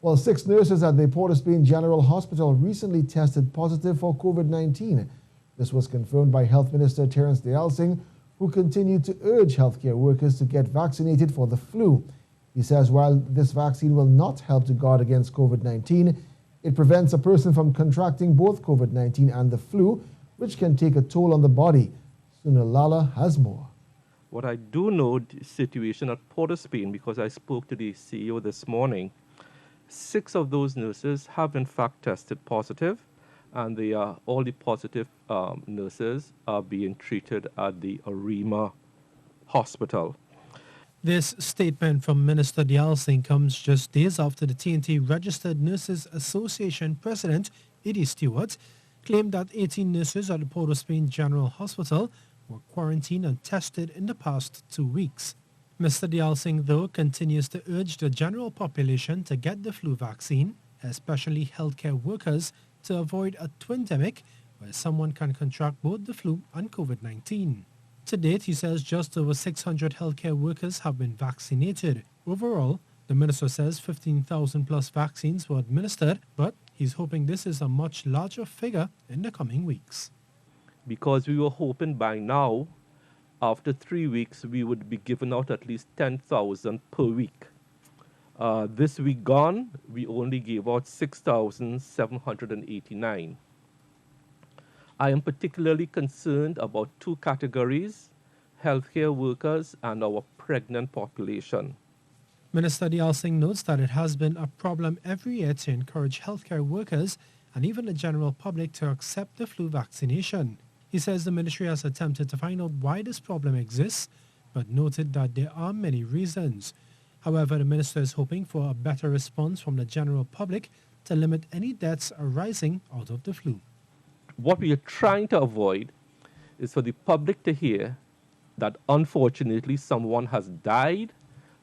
Well, 6 nurses at the Port of Spain General Hospital recently tested positive for COVID-19. This was confirmed by Health Minister Terrence Deyalsingh, who continued to urge healthcare workers to get vaccinated for the flu. He says while this vaccine will not help to guard against COVID-19, it prevents a person from contracting both COVID-19 and the flu, which can take a toll on the body. Sunalala has more. What I do know, the situation at Port of Spain, because I spoke to the CEO this morning, 6 of those nurses have in fact tested positive, and they are all the positive nurses are being treated at the Arima Hospital. This statement from Minister Deyalsingh comes just days after the TNT Registered Nurses Association President, Edie Stewart, claimed that 18 nurses at the Port of Spain General Hospital were quarantined and tested in the past 2 weeks. Mr. Deyalsingh, though, continues to urge the general population to get the flu vaccine, especially healthcare workers, to avoid a twindemic where someone can contract both the flu and COVID-19. To date, he says just over 600 healthcare workers have been vaccinated. Overall, the minister says 15,000 plus vaccines were administered, but he's hoping this is a much larger figure in the coming weeks. Because we were hoping by now, after 3 weeks, we would be giving out at least 10,000 per week. This week gone, we only gave out 6,789. I am particularly concerned about 2 categories, healthcare workers and our pregnant population. Minister Deyalsingh notes that it has been a problem every year to encourage healthcare workers and even the general public to accept the flu vaccination. He says the ministry has attempted to find out why this problem exists, but noted that there are many reasons. However, the minister is hoping for a better response from the general public to limit any deaths arising out of the flu. What we are trying to avoid is for the public to hear that unfortunately someone has died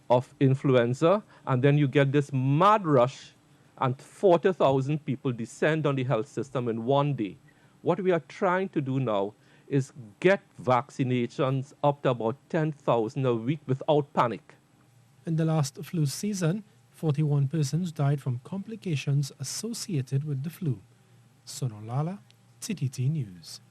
of influenza, and then you get this mad rush and 40,000 people descend on the health system in one day. What we are trying to do now is get vaccinations up to about 10,000 a week without panic. In the last flu season, 41 persons died from complications associated with the flu. Sonolala, TTT News.